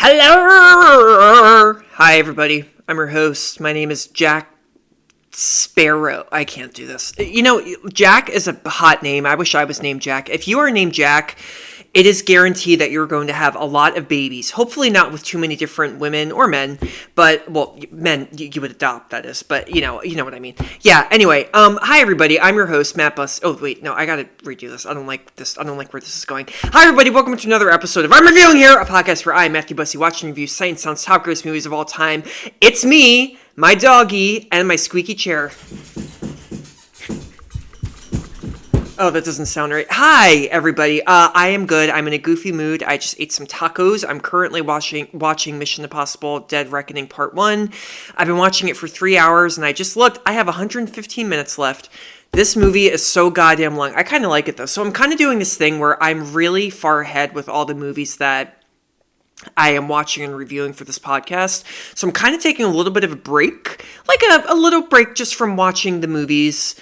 Hello! Hi, everybody. I'm your host. My name is Jack Sparrow. I can't do this. You know, Jack is a hot name. I wish I was named Jack. If you are named Jack, it is guaranteed that you're going to have a lot of babies. Hopefully not with too many different women or men, but, well, men you would adopt, that is, but you know what I mean. Yeah, anyway, hi everybody, I'm your host, Matt Bus. Oh, wait, no, I gotta redo this. I don't like where this is going. Hi everybody, welcome to another episode of I'm Reviewing Here, a podcast where I, Matthew Bussy, watch and review sight and sounds top greatest movies of all time. It's me, my doggy, and my squeaky chair. Oh, that doesn't sound right. Hi, everybody. I am good. I'm in a goofy mood. I just ate some tacos. I'm currently watching Mission Impossible Dead Reckoning Part 1. I've been watching it for 3 hours, and I just looked. I have 115 minutes left. This movie is so goddamn long. I kind of like it, though. So I'm kind of doing this thing where I'm really far ahead with all the movies that I am watching and reviewing for this podcast. So I'm kind of taking a little bit of a break. Like a little break just from watching the movies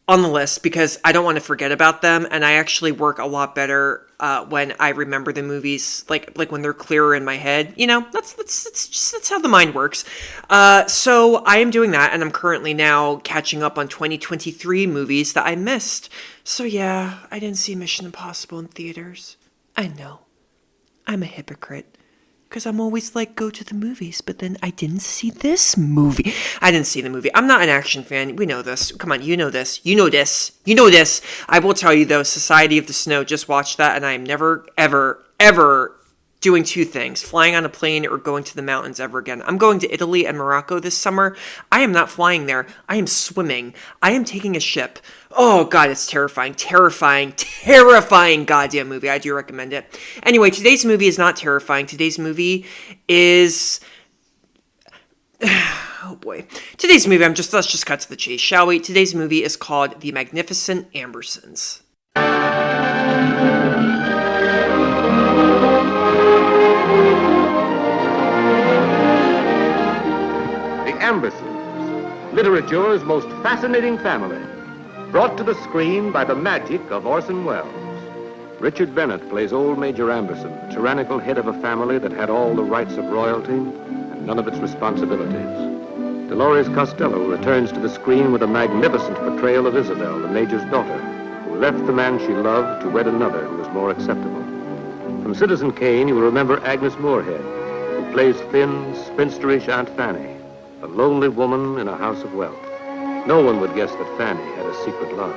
on the list because I don't want to forget about them, and I actually work a lot better when I remember the movies, like when they're clearer in my head. You know, that's how the mind works. So I am doing that, and I'm currently now catching up on 2023 movies that I missed. So yeah, I didn't see Mission Impossible in theaters. I know, I'm a hypocrite. Because I'm always like, go to the movies, but then I didn't see this movie. I didn't see the movie. I'm not an action fan. We know this. Come on, you know this. You know this. You know this. I will tell you, though, Society of the Snow, just watched that, and I am never, ever, ever doing two things, flying on a plane or going to the mountains ever again. I'm going to Italy and Morocco this summer. I am not flying there. I am swimming. I am taking a ship. Oh, God, it's terrifying. Terrifying goddamn movie. I do recommend it. Anyway, today's movie is not terrifying. Today's movie is... Oh, boy. Today's movie, let's just cut to the chase, shall we? Today's movie is called The Magnificent Ambersons. Ambersons, literature's most fascinating family, brought to the screen by the magic of Orson Welles. Richard Bennett plays old Major Amberson, the tyrannical head of a family that had all the rights of royalty and none of its responsibilities. Dolores Costello returns to the screen with a magnificent portrayal of Isabel, the Major's daughter, who left the man she loved to wed another who was more acceptable. From Citizen Kane, you will remember Agnes Moorehead, who plays thin, spinsterish Aunt Fanny, a lonely woman in a house of wealth. No one would guess that Fanny had a secret love.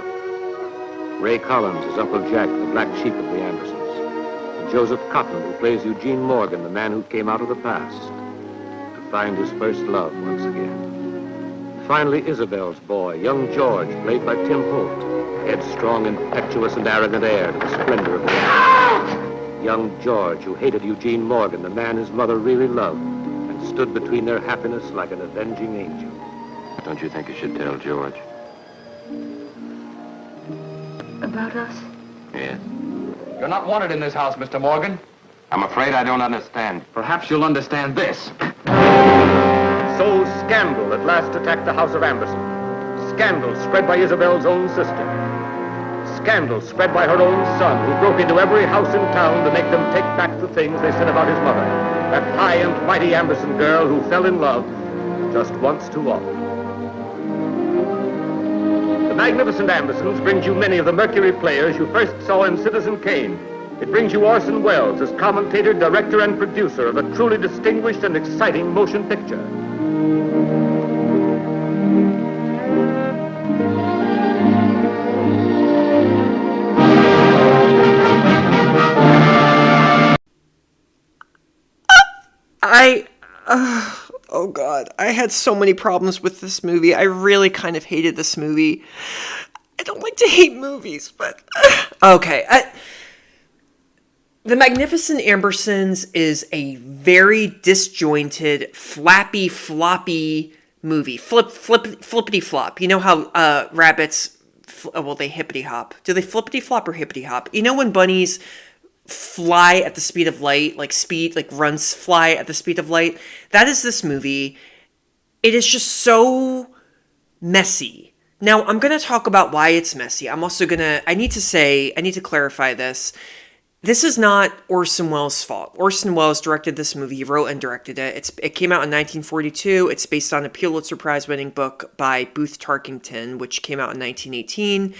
Ray Collins is Uncle Jack, the black sheep of the Ambersons. And Joseph Cotton, who plays Eugene Morgan, the man who came out of the past to find his first love once again. Finally, Isabel's boy, young George, played by Tim Holt, headstrong, impetuous, and arrogant heir to the splendor of the Ambersons. Young George, who hated Eugene Morgan, the man his mother really loved, stood between their happiness like an avenging angel. Don't you think you should tell George? About us? Yes. You're not wanted in this house, Mr. Morgan. I'm afraid I don't understand. Perhaps you'll understand this. So scandal at last attacked the house of Amberson. Scandal spread by Isabel's own sister. Scandal spread by her own son, who broke into every house in town to make them take back the things they said about his mother. That high and mighty Amberson girl who fell in love just once too often. The Magnificent Ambersons brings you many of the Mercury players you first saw in Citizen Kane. It brings you Orson Welles as commentator, director, and producer of a truly distinguished and exciting motion picture. Oh God, I had so many problems with this movie. I really kind of hated this movie. I don't like to hate movies, but okay. The Magnificent Ambersons is a very disjointed, flappy, floppy movie. Flippity flop. You know how rabbits, they hippity hop. Do they flippity flop or hippity hop? You know when bunnies fly at the speed of light, runs fly at the speed of light? That is this movie. It is just so messy. Now, I'm going to talk about why it's messy. I need to clarify this. This is not Orson Welles' fault. Orson Welles directed this movie. He wrote and directed it. It came out in 1942. It's based on a Pulitzer Prize-winning book by Booth Tarkington, which came out in 1918.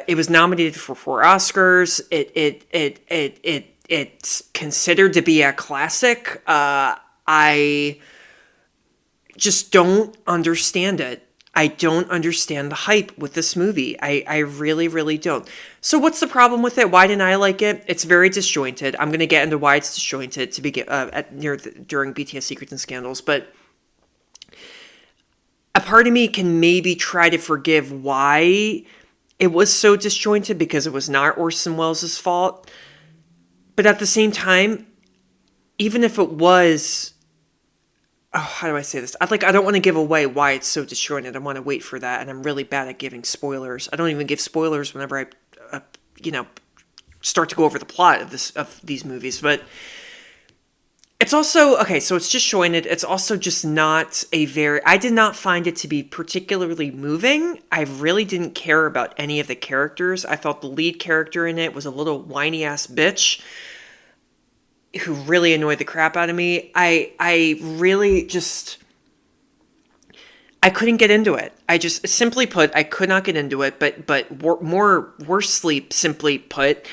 It was nominated for 4 Oscars. It's considered to be a classic. I just don't understand it. I don't understand the hype with this movie. I really, really don't. So what's the problem with it? Why didn't I like it? It's very disjointed. I'm going to get into why it's disjointed to begin during BTS Secrets and Scandals, but a part of me can maybe try to forgive why it was so disjointed because it was not Orson Welles' fault. But at the same time, even if it was, how do I say this? I don't want to give away why it's so disjointed. I want to wait for that, and I'm really bad at giving spoilers. I don't even give spoilers whenever I, start to go over the plot of these movies. But it's also okay. So it's disjointed. It's also just not I did not find it to be particularly moving. I really didn't care about any of the characters. I thought the lead character in it was a little whiny ass bitch who really annoyed the crap out of me. I really just, I couldn't get into it. I just, simply put, I could not get into it, but worsely simply put,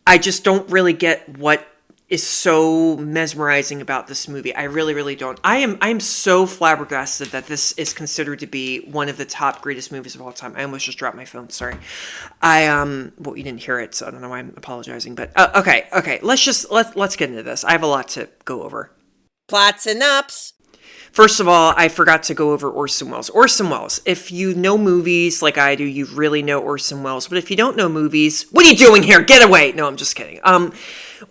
I just don't really get what is so mesmerizing about this movie. I really, really don't. I'm so flabbergasted that this is considered to be one of the top greatest movies of all time. I almost just dropped my phone. Sorry. Well, you didn't hear it, so I don't know why I'm apologizing. But okay. Let's get into this. I have a lot to go over. Plot synopsis. First of all, I forgot to go over Orson Welles. Orson Welles, if you know movies like I do, you really know Orson Welles. But if you don't know movies, what are you doing here? Get away! No, I'm just kidding.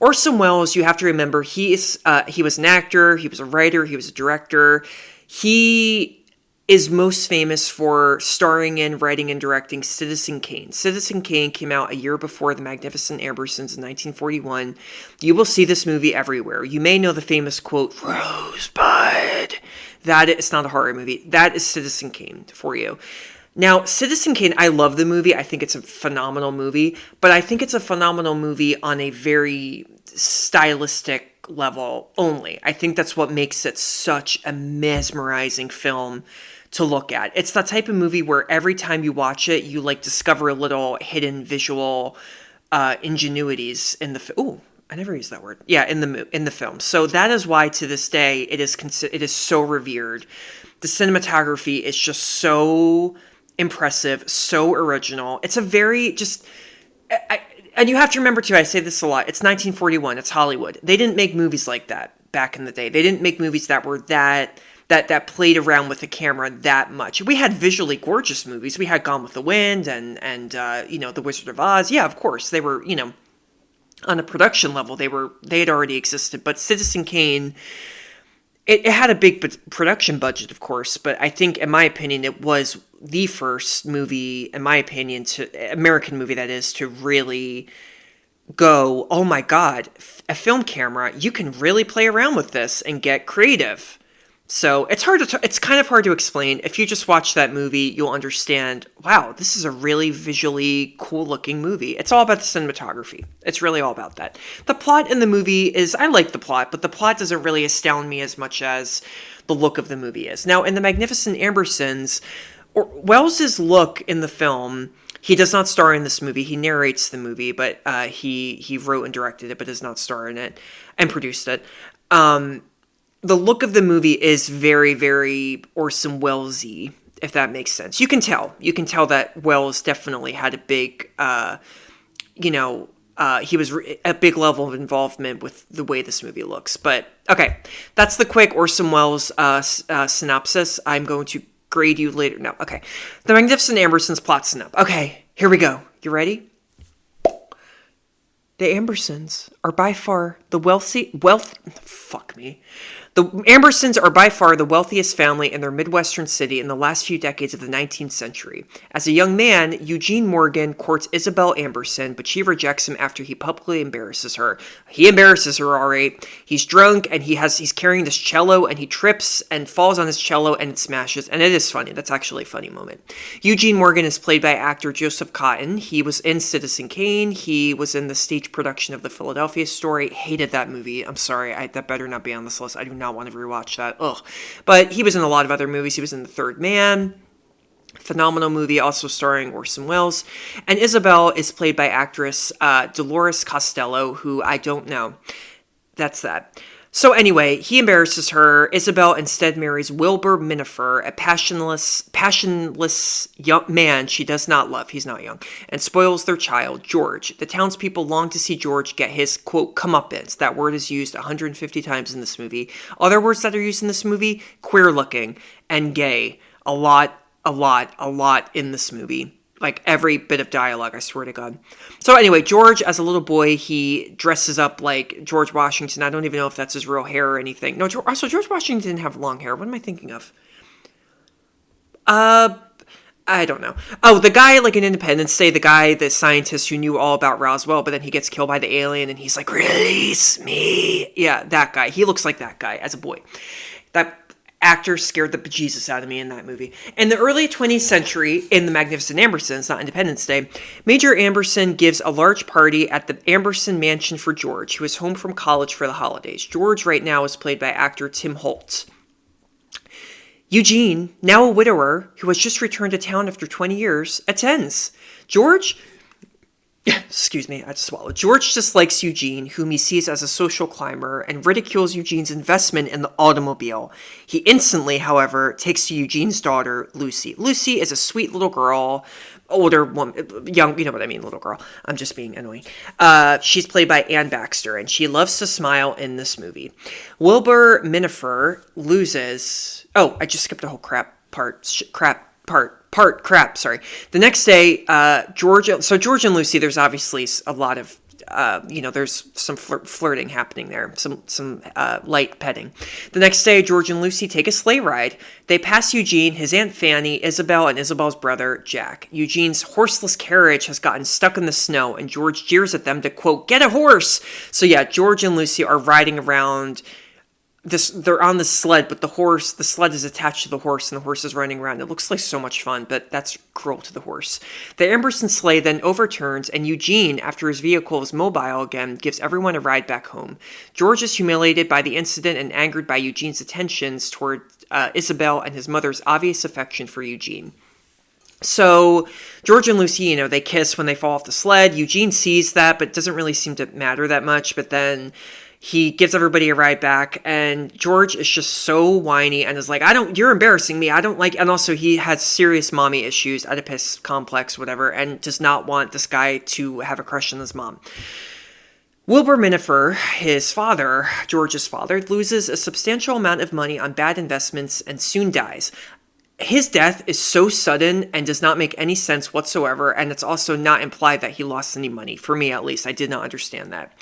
Orson Welles, you have to remember, he was an actor, he was a writer, he was a director. He is most famous for starring in, writing, and directing Citizen Kane. Citizen Kane came out a year before The Magnificent Ambersons in 1941. You will see this movie everywhere. You may know the famous quote, "Rosebud." It's not a horror movie. That is Citizen Kane for you. Now, Citizen Kane, I love the movie. I think it's a phenomenal movie, but I think it's a phenomenal movie on a very stylistic level only. I think that's what makes it such a mesmerizing film to look at. It's the type of movie where every time you watch it, you discover a little hidden visual ingenuities in the film. Ooh, I never used that word. Yeah, in the film. So that is why to this day it is so revered. The cinematography is just so impressive, so original. It's a very and you have to remember too, I say this a lot, it's 1941, it's Hollywood. They didn't make movies like that back in the day. They didn't make movies that were that played around with the camera that much. We had visually gorgeous movies. We had Gone with the Wind and The Wizard of Oz. Yeah, of course. They were, on a production level, they had already existed. But Citizen Kane, it had a big production budget, of course, but I think, in my opinion, it was the first movie, in my opinion, American movie that is, to really go, oh my God, a film camera, you can really play around with this and get creative. So it's kind of hard to explain. If you just watch that movie, you'll understand, wow, this is a really visually cool looking movie. It's all about the cinematography. It's really all about that. The plot in the movie is, I like the plot, but the plot doesn't really astound me as much as the look of the movie is. Now, in The Magnificent Ambersons, Wells's look in the film, he does not star in this movie. He narrates the movie, but he wrote and directed it, but does not star in it and produced it. The look of the movie is very, very Orson Welles-y, if that makes sense. You can tell that Welles definitely had a big, he was a big level of involvement with the way this movie looks. But, okay, that's the quick Orson Welles synopsis. I'm going to grade you later. No, okay. The Magnificent Ambersons plot synopsis. Okay, here we go. You ready? The Ambersons are by far the The Ambersons are by far the wealthiest family in their Midwestern city in the last few decades of the 19th century. As a young man, Eugene Morgan courts Isabel Amberson, but she rejects him after he publicly embarrasses her. He embarrasses her, all right. He's drunk, and he's carrying this cello, and he trips and falls on his cello, and it smashes, and it is funny. That's actually a funny moment. Eugene Morgan is played by actor Joseph Cotten. He was in Citizen Kane. He was in the stage production of the Philadelphia Story. Hated that movie. I'm sorry. That better not be on this list. I do not want to rewatch that. Ugh. But he was in a lot of other movies. He was in The Third Man. Phenomenal movie, also starring Orson Welles. And Isabel is played by actress Dolores Costello, who I don't know. That's that. So anyway, he embarrasses her. Isabel instead marries Wilbur Minifer, a passionless young man she does not love. He's not young. And spoils their child, George. The townspeople long to see George get his, quote, comeuppance. That word is used 150 times in this movie. Other words that are used in this movie, queer-looking and gay. A lot in this movie. Like every bit of dialogue, I swear to God. So anyway, George, as a little boy, he dresses up like George Washington. I don't even know if that's his real hair or anything. No, also George Washington didn't have long hair. What am I thinking of? I don't know. Oh, the guy, like in Independence Day, the scientist who knew all about Roswell, but then he gets killed by the alien and he's like, release me. Yeah, that guy. He looks like that guy as a boy. That actor scared the bejesus out of me in that movie. In the early 20th century, in The Magnificent Ambersons, not Independence Day, Major Amberson gives a large party at the Amberson Mansion for George, who is home from college for the holidays. George right now is played by actor Tim Holt. Eugene, now a widower, who has just returned to town after 20 years, attends. Excuse me, I just swallowed. George dislikes Eugene, whom he sees as a social climber, and ridicules Eugene's investment in the automobile. He instantly, however, takes to Eugene's daughter, Lucy. Lucy is a sweet little girl, older woman, young, you know what I mean, little girl. I'm just being annoying. She's played by Ann Baxter, and she loves to smile in this movie. Wilbur Minifer loses... Oh, I just skipped a whole crap, sorry. The next day, George and Lucy, there's obviously a lot of, there's some flirting happening there, some light petting. The next day, George and Lucy take a sleigh ride. They pass Eugene, his Aunt Fanny, Isabel, and Isabel's brother, Jack. Eugene's horseless carriage has gotten stuck in the snow, and George jeers at them to, quote, get a horse. So yeah, George and Lucy are riding around. They're on the sled, but the sled is attached to the horse, and the horse is running around. It looks like so much fun, but that's cruel to the horse. The Amberson sleigh then overturns, and Eugene, after his vehicle is mobile again, gives everyone a ride back home. George is humiliated by the incident and angered by Eugene's attentions toward Isabel and his mother's obvious affection for Eugene. So George and Lucy, they kiss when they fall off the sled. Eugene sees that, but it doesn't really seem to matter that much, but then... he gives everybody a ride back, and George is just so whiny and is like, you're embarrassing me. I don't like, and also he has serious mommy issues, Oedipus complex, whatever, and does not want this guy to have a crush on his mom. Wilbur Minifer, his father, George's father, loses a substantial amount of money on bad investments and soon dies. His death is so sudden and does not make any sense whatsoever, and it's also not implied that he lost any money. For me, at least, I did not understand that.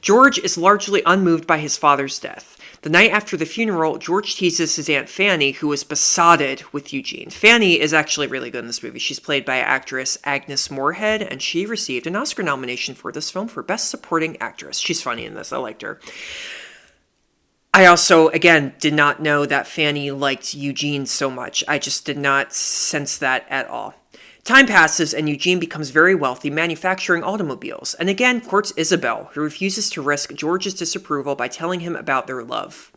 George is largely unmoved by his father's death. The night after the funeral, George teases his Aunt Fanny, who is besotted with Eugene. Fanny is actually really good in this movie. She's played by actress Agnes Moorehead, and she received an Oscar nomination for this film for Best Supporting Actress. She's funny in this. I liked her. I also, again, did not know that Fanny liked Eugene so much. I just did not sense that at all. Time passes and Eugene becomes very wealthy, manufacturing automobiles, and again courts Isabel, who refuses to risk George's disapproval by telling him about their love.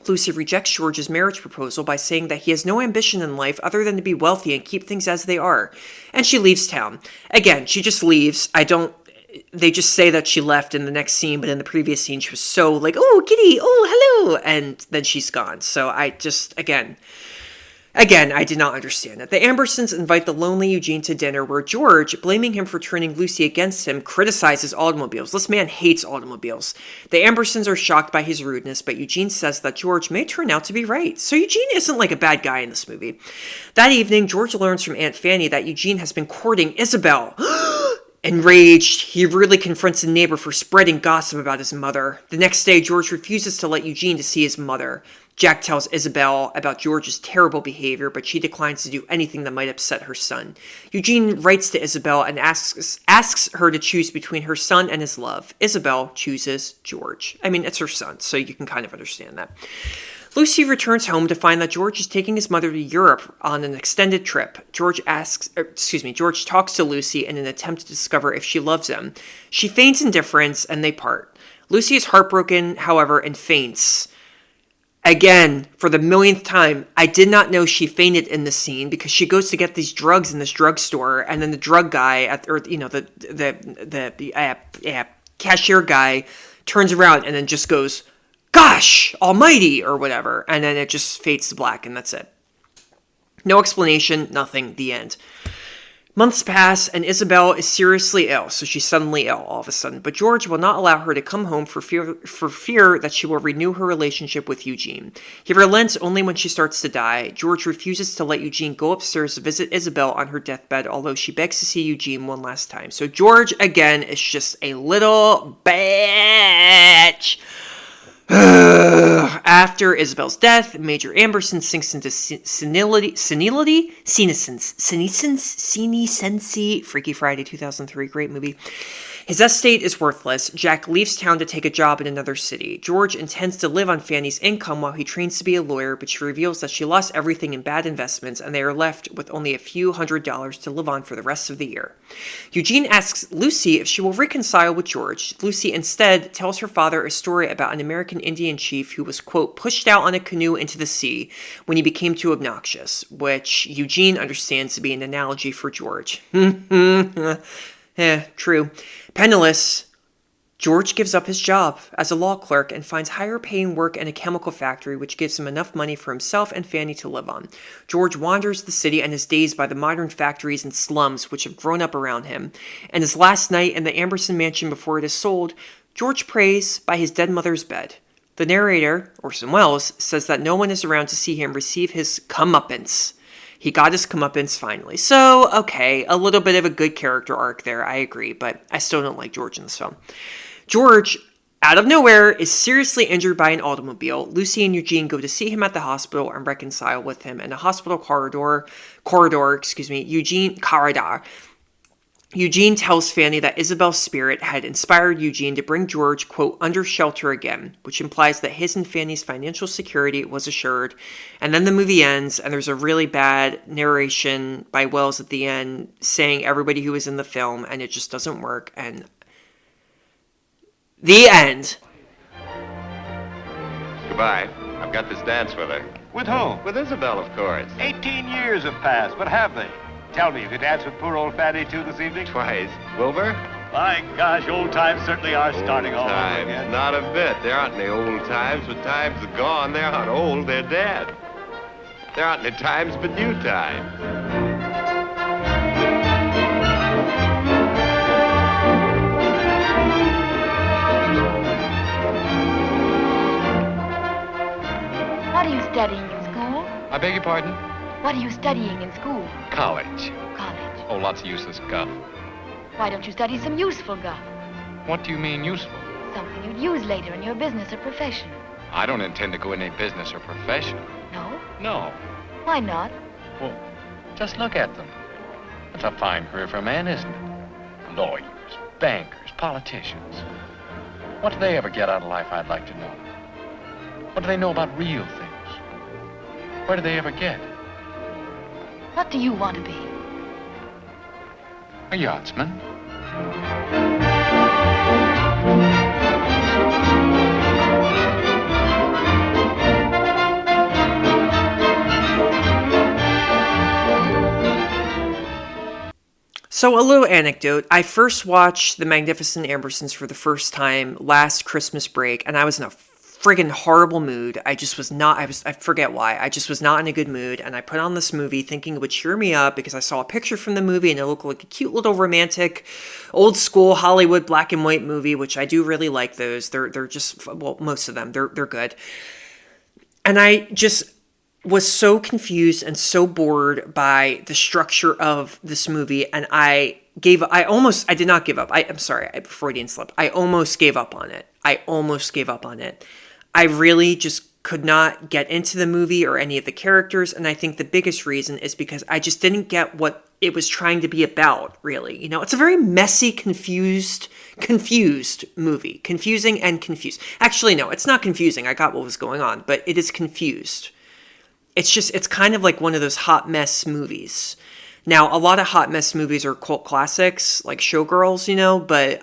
Lucy rejects George's marriage proposal by saying that he has no ambition in life other than to be wealthy and keep things as they are, and she leaves town. Again, she just leaves. They just say that she left in the next scene, but in the previous scene, she was so like, oh, kitty, oh, hello, and then she's gone. So I just, again, I did not understand it. The Ambersons invite the lonely Eugene to dinner, where George, blaming him for turning Lucy against him, criticizes automobiles. This man hates automobiles. The Ambersons are shocked by his rudeness, but Eugene says that George may turn out to be right. So Eugene isn't like a bad guy in this movie. That evening, George learns from Aunt Fanny that Eugene has been courting Isabel. Enraged, he rudely confronts a neighbor for spreading gossip about his mother. The next day, George refuses to let Eugene to see his mother. Jack tells Isabel about George's terrible behavior, but she declines to do anything that might upset her son. Eugene writes to Isabel and asks her to choose between her son and his love. Isabel chooses George. I mean, it's her son, so you can kind of understand that. Lucy returns home to find that George is taking his mother to Europe on an extended trip. George talks to Lucy in an attempt to discover if she loves him. She feigns indifference and they part. Lucy is heartbroken, however, and faints. Again, for the millionth time, I did not know she fainted in this scene because she goes to get these drugs in this drugstore, and then the drug guy the cashier guy turns around and then just goes, "Gosh almighty," or whatever, and then it just fades to black, and that's it. No explanation, nothing, the end. Months pass, and Isabel is seriously ill, so she's suddenly ill all of a sudden. But George will not allow her to come home for fear that she will renew her relationship with Eugene. He relents only when she starts to die. George refuses to let Eugene go upstairs to visit Isabel on her deathbed, although she begs to see Eugene one last time. So George, again, is just a little bitch. After Isabel's death, Major Amberson sinks into senescency. Freaky Friday 2003, great movie. His estate is worthless. Jack leaves town to take a job in another city. George intends to live on Fanny's income while he trains to be a lawyer, but she reveals that she lost everything in bad investments and they are left with only a few $100s to live on for the rest of the year. Eugene asks Lucy if she will reconcile with George. Lucy instead tells her father a story about an American Indian chief who was, quote, pushed out on a canoe into the sea when he became too obnoxious, which Eugene understands to be an analogy for George. True. Penniless, George gives up his job as a law clerk and finds higher paying work in a chemical factory, which gives him enough money for himself and Fanny to live on. George wanders the city and is dazed by the modern factories and slums which have grown up around him. And his last night in the Amberson mansion before it is sold, George prays by his dead mother's bed. The narrator, Orson Welles, says that no one is around to see him receive his comeuppance. He got his comeuppance finally. So, okay, a little bit of a good character arc there, I agree, but I still don't like George in this film. George, out of nowhere, is seriously injured by an automobile. Lucy and Eugene go to see him at the hospital and reconcile with him. In a hospital corridor, Eugene tells Fanny that Isabel's spirit had inspired Eugene to bring George, quote, under shelter again, which implies that his and Fanny's financial security was assured. And then the movie ends, and there's a really bad narration by Wells at the end saying everybody who was in the film, and it just doesn't work. And the end. Goodbye. I've got this dance with her. With whom? With Isabel, of course. 18 years have passed. What have they? Tell me, have you danced with poor old Fanny, too, this evening? Twice. Wilbur? My gosh, old times certainly are starting all over Times. again. Not a bit. There aren't any old times, but times are gone. They're not old, they're dead. There aren't any times but new times. What are you studying in school? I beg your pardon? What are you studying in school? College. College. Oh, lots of useless guff. Why don't you study some useful guff? What do you mean useful? Something you'd use later in your business or profession. I don't intend to go in any business or profession. No? No. Why not? Well, just look at them. That's a fine career for a man, isn't it? Lawyers, bankers, politicians. What do they ever get out of life, I'd like to know? What do they know about real things? Where do they ever get? What do you want to be? A yachtsman. So a little anecdote. I first watched The Magnificent Ambersons for the first time last Christmas break, and I was in a friggin' horrible mood. I forget why. I just was not in a good mood, and I put on this movie thinking it would cheer me up because I saw a picture from the movie and it looked like a cute little romantic, old school Hollywood black and white movie, which I do really like those. They're just, well, most of them, they're good. And I just was so confused and so bored by the structure of this movie, and I I did not give up. I'm sorry, Freudian slip. I almost gave up on it. I really just could not get into the movie or any of the characters, and I think the biggest reason is because I just didn't get what it was trying to be about, really. You know, it's a very messy, confused movie. Confusing and confused. Actually, no, it's not confusing. I got what was going on, but it is confused. It's kind of like one of those hot mess movies. Now, a lot of hot mess movies are cult classics, like Showgirls, you know, but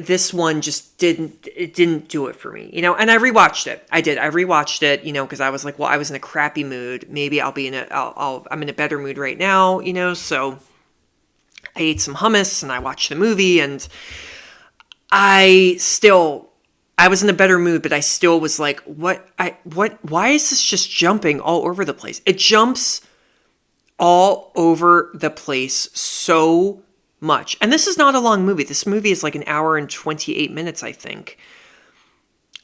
this one just didn't do it for me, you know, and I rewatched it. I rewatched it, you know, because I was like, well, I was in a crappy mood. Maybe I'm in a better mood right now, you know, so I ate some hummus and I watched the movie, and I was in a better mood, but I still was like, why is this just jumping all over the place? It jumps all over the place so much. And this is not a long movie. This movie is like an hour and 28 minutes, I think.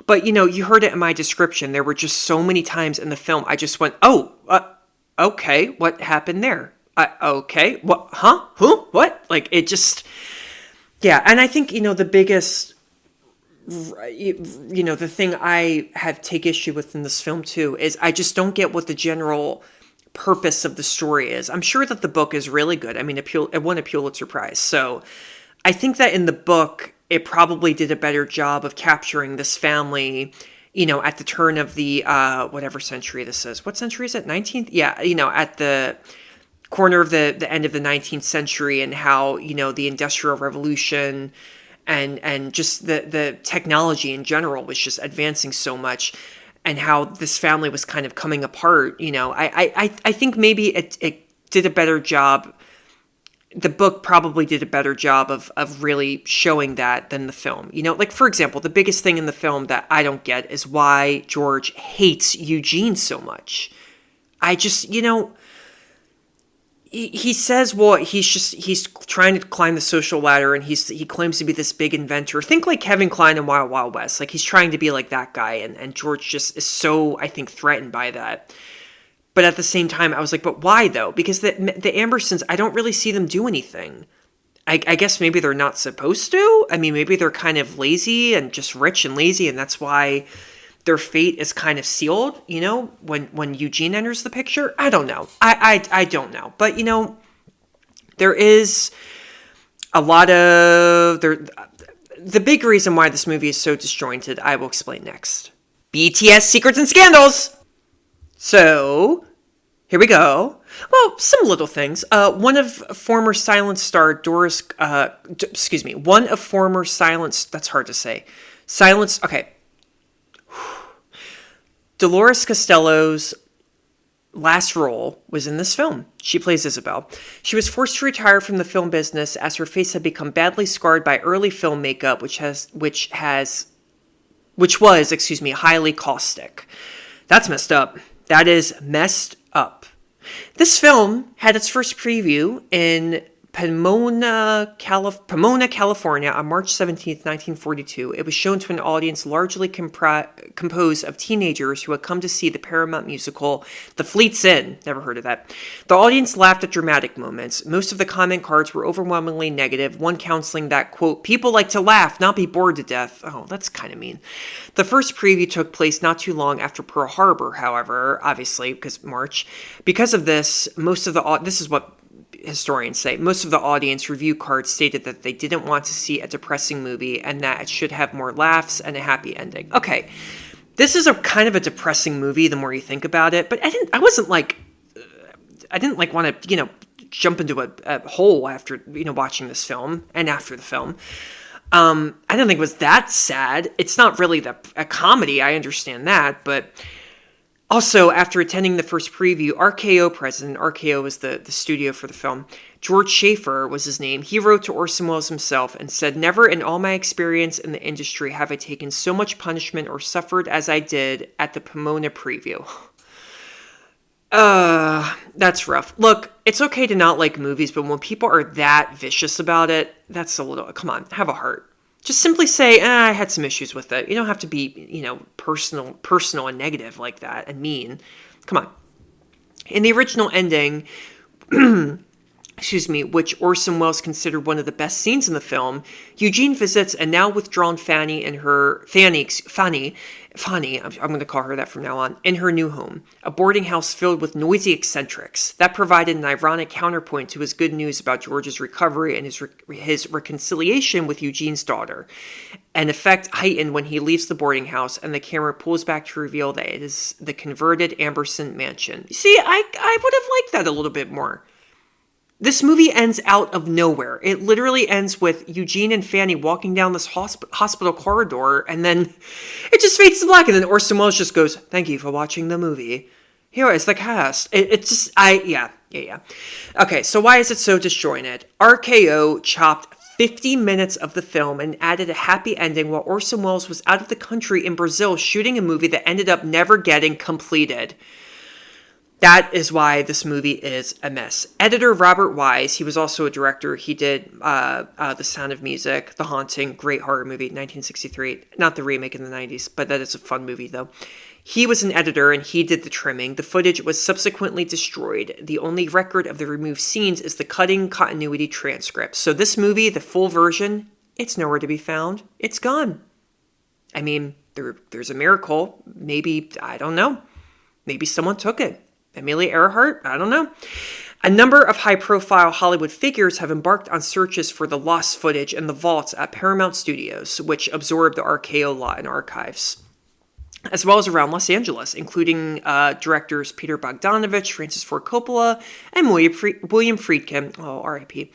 But, you know, you heard it in my description. There were just so many times in the film I just went, okay, what happened there? Okay, what, huh? Who? What? Like, it just, yeah. And I think, you know, the biggest, you know, the thing I take issue with in this film too is I just don't get what the general purpose of the story is. I'm sure that the book is really good. I mean, it won a Pulitzer Prize. So I think that in the book, it probably did a better job of capturing this family, you know, at the turn of the, whatever century this is. What century is it? 19th? Yeah, you know, at the corner of the end of the 19th century, and how, you know, the Industrial Revolution and just the technology in general was just advancing so much, and how this family was kind of coming apart. You know, I think maybe it did a better job. The book probably did a better job of really showing that than the film. You know, like, for example, the biggest thing in the film that I don't get is why George hates Eugene so much. I just, you know, he says, well, he's trying to climb the social ladder, and he claims to be this big inventor. Think like Kevin Kline in Wild Wild West. Like, he's trying to be like that guy, and George just is so, I think, threatened by that. But at the same time, I was like, but why though? Because the Ambersons, I don't really see them do anything. I guess maybe they're not supposed to. I mean, maybe they're kind of lazy and just rich and lazy, and that's why their fate is kind of sealed, you know, when Eugene enters the picture. I don't know. I don't know. But, you know, there is a lot of... The big reason why this movie is so disjointed, I will explain next. BTS Secrets and Scandals! So, here we go. Well, some little things. One of former Silence star Doris... one of former Silence... That's hard to say. Silence... Okay. Dolores Costello's last role was in this film. She plays Isabel. She was forced to retire from the film business as her face had become badly scarred by early film makeup, which was, highly caustic. That's messed up. That is messed up. This film had its first preview in Pomona, California on March 17th, 1942. It was shown to an audience largely composed of teenagers who had come to see the Paramount musical The Fleet's Inn. Never heard of that. The audience laughed at dramatic moments. Most of the comment cards were overwhelmingly negative, one counseling that, quote, people like to laugh, not be bored to death. Oh, that's kind of mean. The first preview took place not too long after Pearl Harbor, however, obviously, because March. Because of this, this is what historians say, most of the audience review cards stated that they didn't want to see a depressing movie and that it should have more laughs and a happy ending. Okay, this is a kind of a depressing movie the more you think about it, but I didn't want to, you know, jump into a hole after, you know, watching this film and after the film. I didn't think it was that sad. It's not really a comedy, I understand that, but also, after attending the first preview, RKO president, RKO was the studio for the film, George Schaefer was his name, he wrote to Orson Welles himself and said, never in all my experience in the industry have I taken so much punishment or suffered as I did at the Pomona preview. That's rough. Look, it's okay to not like movies, but when people are that vicious about it, that's a little, come on, have a heart. Just simply say, I had some issues with it. You don't have to be, you know, personal and negative like that and mean. Come on. In the original ending, which Orson Welles considered one of the best scenes in the film, Eugene visits a now withdrawn Fanny, I'm going to call her that from now on, in her new home, a boarding house filled with noisy eccentrics. That provided an ironic counterpoint to his good news about George's recovery and his reconciliation with Eugene's daughter. An effect heightened when he leaves the boarding house and the camera pulls back to reveal that it is the converted Amberson mansion. See, I would have liked that a little bit more. This movie ends out of nowhere. It literally ends with Eugene and Fanny walking down this hospital corridor, and then it just fades to black, and then Orson Welles just goes, "Thank you for watching the movie. Here is the cast." Yeah. Okay, so why is it so disjointed? RKO chopped 50 minutes of the film and added a happy ending while Orson Welles was out of the country in Brazil shooting a movie that ended up never getting completed. That is why this movie is a mess. Editor Robert Wise, he was also a director. He did The Sound of Music, The Haunting, great horror movie, 1963. Not the remake in the 90s, but that is a fun movie, though. He was an editor, and he did the trimming. The footage was subsequently destroyed. The only record of the removed scenes is the cutting continuity transcript. So this movie, the full version, it's nowhere to be found. It's gone. I mean, there's a miracle. Maybe, I don't know. Maybe someone took it. Amelia Earhart? I don't know. A number of high-profile Hollywood figures have embarked on searches for the lost footage in the vaults at Paramount Studios, which absorbed the RKO lot and archives, as well as around Los Angeles, including directors Peter Bogdanovich, Francis Ford Coppola, and William Friedkin. Oh, R.I.P.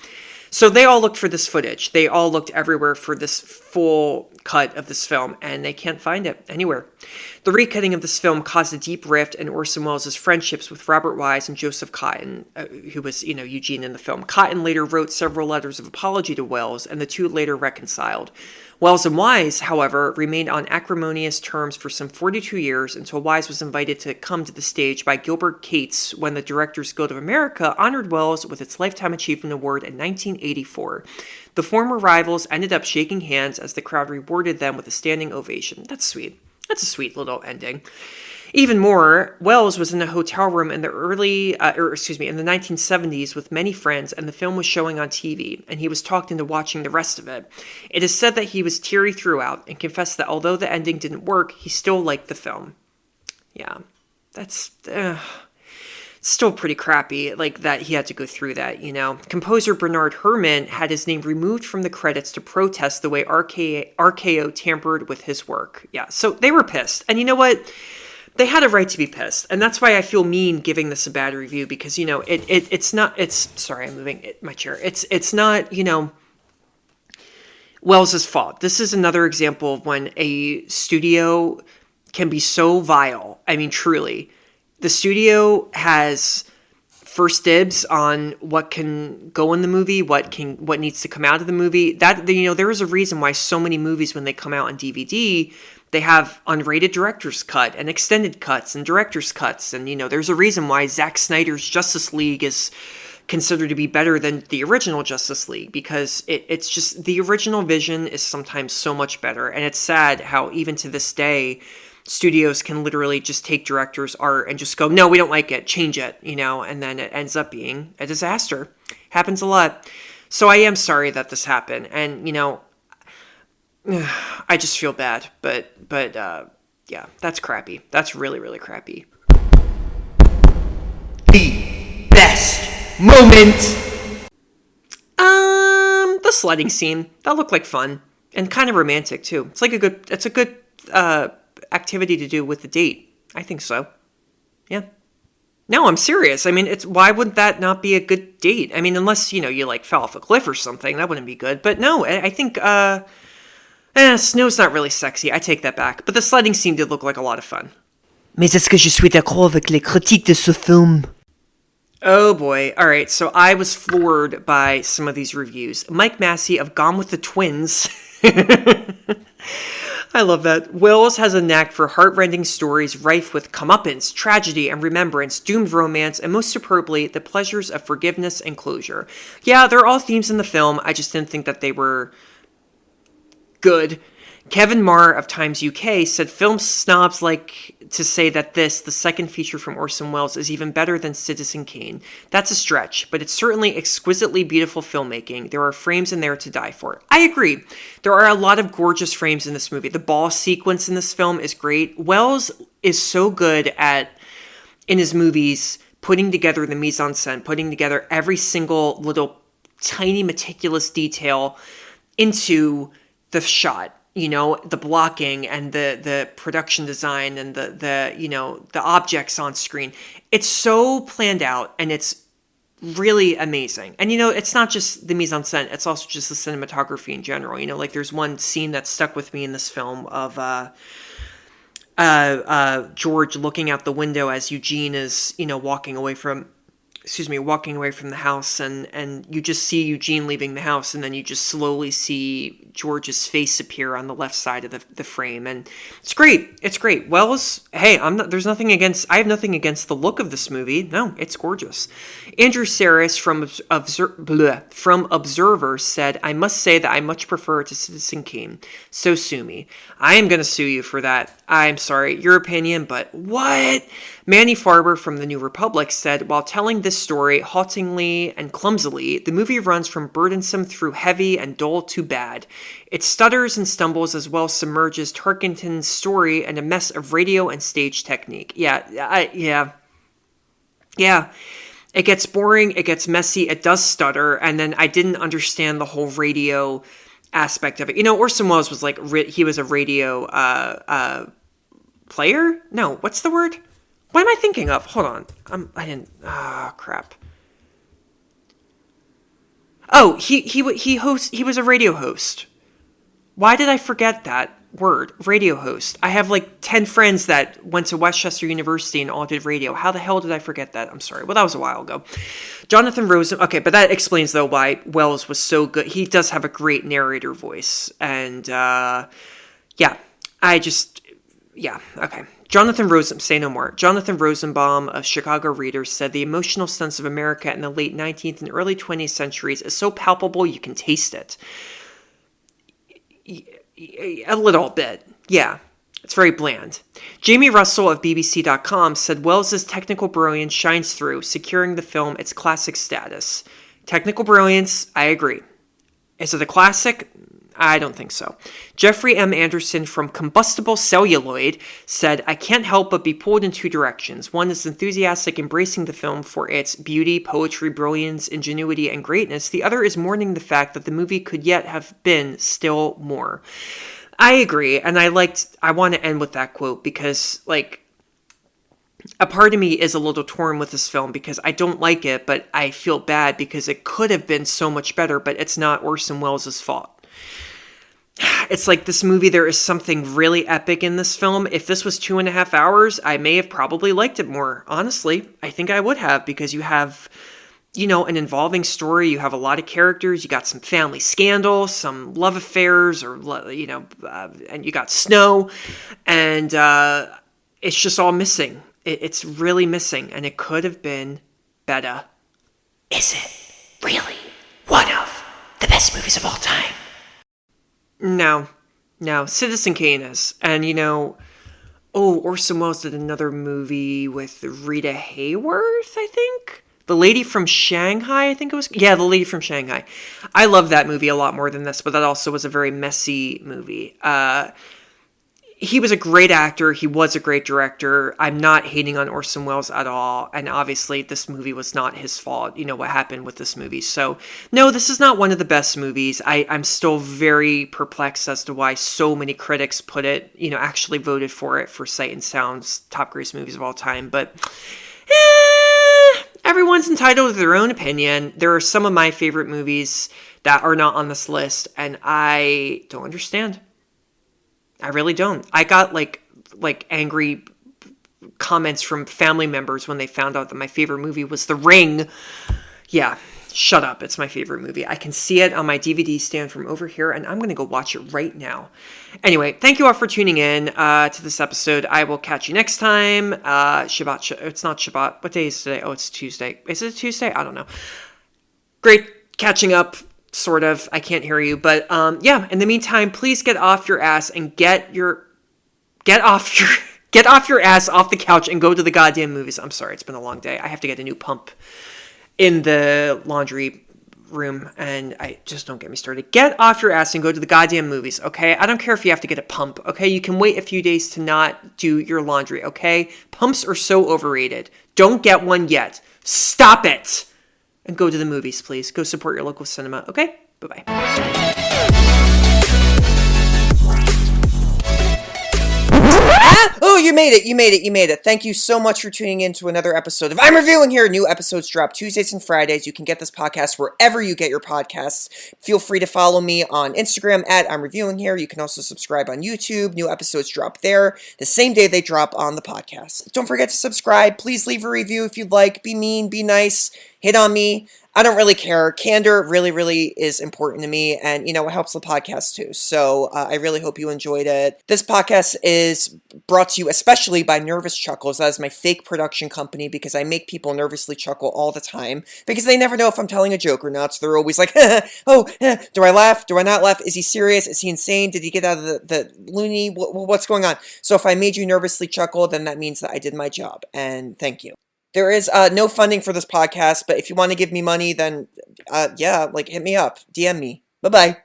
So they all looked for this footage. They all looked everywhere for this full cut of this film, and they can't find it anywhere. The recutting of this film caused a deep rift in Orson Welles' friendships with Robert Wise and Joseph Cotten, who was, Eugene in the film. Cotten later wrote several letters of apology to Welles, and the two later reconciled. Welles and Wise, however, remained on acrimonious terms for some 42 years until Wise was invited to come to the stage by Gilbert Cates when the Directors Guild of America honored Welles with its Lifetime Achievement Award in 1984. The former rivals ended up shaking hands as the crowd rewarded them with a standing ovation. That's sweet. That's a sweet little ending. Even more, Welles was in a hotel room in the in the 1970s with many friends, and the film was showing on TV, and he was talked into watching the rest of it. It is said that he was teary throughout and confessed that although the ending didn't work, he still liked the film. Yeah, that's still pretty crappy, like that he had to go through that, Composer Bernard Herrmann had his name removed from the credits to protest the way RKO tampered with his work. Yeah, so they were pissed. And you know what? They had a right to be pissed. And that's why I feel mean giving this a bad review, because, sorry, I'm moving my chair. It's not, Welles' fault. This is another example of when a studio can be so vile. I mean, truly. The studio has first dibs on what can go in the movie, what needs to come out of the movie. There is a reason why so many movies, when they come out on DVD, they have unrated director's cut and extended cuts and director's cuts. And, there's a reason why Zack Snyder's Justice League is considered to be better than the original Justice League, because it's just the original vision is sometimes so much better. And it's sad how even to this day, studios can literally just take director's art and just go, no, we don't like it, change it, and then it ends up being a disaster. Happens a lot. So I am sorry that this happened. And, I just feel bad, but yeah, that's crappy. That's really, really crappy. The best moment. The sledding scene. That looked like fun and kind of romantic too. It's a good activity to do with the date. I think so. Yeah. No, I'm serious. I mean, why would that not be a good date? I mean, unless, you like fell off a cliff or something, that wouldn't be good. But no, I think, snow's not really sexy. I take that back. But the sledding scene did look like a lot of fun. Mais est-ce que je suis d'accord avec les critiques de ce film? Oh boy. All right. So I was floored by some of these reviews. Mike Massey of Gone with the Twins. I love that. Welles has a knack for heartrending stories rife with comeuppance, tragedy, and remembrance, doomed romance, and most superbly, the pleasures of forgiveness and closure. Yeah, they're all themes in the film. I just didn't think that they were good. Kevin Marr of Times UK said film snobs like to say that the second feature from Orson Welles, is even better than Citizen Kane. That's a stretch, but it's certainly exquisitely beautiful filmmaking. There are frames in there to die for. I agree. There are a lot of gorgeous frames in this movie. The ball sequence in this film is great. Welles is so good in his movies, putting together the mise-en-scène, putting together every single little tiny meticulous detail into the shot. The blocking and the production design and the objects on screen. It's so planned out, and it's really amazing. And it's not just the mise-en-scène, it's also just the cinematography in general. Like there's one scene that stuck with me in this film of George looking out the window as Eugene is, walking away from the house, and you just see Eugene leaving the house, and then you just slowly see George's face appear on the left side of the frame, and it's great. It's great. Welles, hey, I have nothing against the look of this movie. No, it's gorgeous. Andrew Saris from Observer said, "I must say that I much prefer it to Citizen Kane. So sue me." I am going to sue you for that. I'm sorry, your opinion, but what? Manny Farber from The New Republic said, "While telling this story haltingly and clumsily, the movie runs from burdensome through heavy and dull to bad. It stutters and stumbles as well submerges Tarkington's story in a mess of radio and stage technique." Yeah. It gets boring, it gets messy, it does stutter, and then I didn't understand the whole radio aspect of it. Orson Welles was he was a radio player? No, what's the word? What am I thinking of? Hold on. Crap. Oh, he was a radio host. Why did I forget that word? Radio host. I have 10 friends that went to Westchester University and all did radio. How the hell did I forget that? I'm sorry. Well, that was a while ago. Jonathan Rosen. Okay, but that explains though why Welles was so good. He does have a great narrator voice, and okay. Jonathan Rosenbaum of Chicago Reader said, "The emotional sense of America in the late 19th and early 20th centuries is so palpable you can taste it." A little bit. Yeah. It's very bland. Jamie Russell of BBC.com said, "Welles' technical brilliance shines through, securing the film its classic status." Technical brilliance, I agree. Is it a classic? I don't think so. Jeffrey M. Anderson from Combustible Celluloid said, "I can't help but be pulled in two directions. One is enthusiastic embracing the film for its beauty, poetry, brilliance, ingenuity, and greatness. The other is mourning the fact that the movie could yet have been still more." I agree, and I want to end with that quote because, a part of me is a little torn with this film because I don't like it, but I feel bad because it could have been so much better, but it's not Orson Welles' fault. It's this movie, there is something really epic in this film. If this was 2.5 hours, I may have probably liked it more. Honestly, I think I would have, because you have, an involving story. You have a lot of characters. You got some family scandals, some love affairs, and you got snow. And it's just all missing. It's really missing, and it could have been better. Is it really one of the best movies of all time? No, Citizen Kane is. And, Orson Welles did another movie with Rita Hayworth, I think? The Lady from Shanghai, I think it was. Yeah, The Lady from Shanghai. I love that movie a lot more than this, but that also was a very messy movie. He was a great actor. He was a great director. I'm not hating on Orson Welles at all. And obviously, this movie was not his fault. What happened with this movie. So, no, this is not one of the best movies. I'm still very perplexed as to why so many critics put it, actually voted for it for Sight and Sound's top greatest movies of all time. But, everyone's entitled to their own opinion. There are some of my favorite movies that are not on this list, and I don't understand. I really don't. I got angry comments from family members when they found out that my favorite movie was The Ring. Yeah, shut up. It's my favorite movie. I can see it on my DVD stand from over here, and I'm going to go watch it right now. Anyway, thank you all for tuning in to this episode. I will catch you next time. Shabbat. It's not Shabbat. What day is today? Oh, it's Tuesday. Is it a Tuesday? I don't know. Great catching up. Sort of. I can't hear you. But in the meantime, please get off your ass and get off your Get off your ass off the couch and go to the goddamn movies. I'm sorry, it's been a long day. I have to get a new pump in the laundry room, and I just don't get me started. Get off your ass and go to the goddamn movies, okay? I don't care if you have to get a pump, okay? You can wait a few days to not do your laundry, okay? Pumps are so overrated. Don't get one yet. Stop it! And go to the movies, please. Go support your local cinema, okay? Bye-bye. Oh, you made it. Thank you so much for tuning in to another episode of I'm Reviewing Here. New episodes drop Tuesdays and Fridays. You can get this podcast wherever you get your podcasts. Feel free to follow me on Instagram at I'm Reviewing Here. You can also subscribe on YouTube. New episodes drop there the same day they drop on the podcast. Don't forget to subscribe. Please leave a review if you'd like. Be mean, be nice, hit on me. I don't really care. Candor really, really is important to me, and, it helps the podcast, too. So I really hope you enjoyed it. This podcast is brought to you especially by Nervous Chuckles. That is my fake production company, because I make people nervously chuckle all the time, because they never know if I'm telling a joke or not, so they're always like, do I laugh? Do I not laugh? Is he serious? Is he insane? Did he get out of the loony? What's going on? So if I made you nervously chuckle, then that means that I did my job, and thank you. There is no funding for this podcast, but if you want to give me money, then, hit me up. DM me. Bye-bye.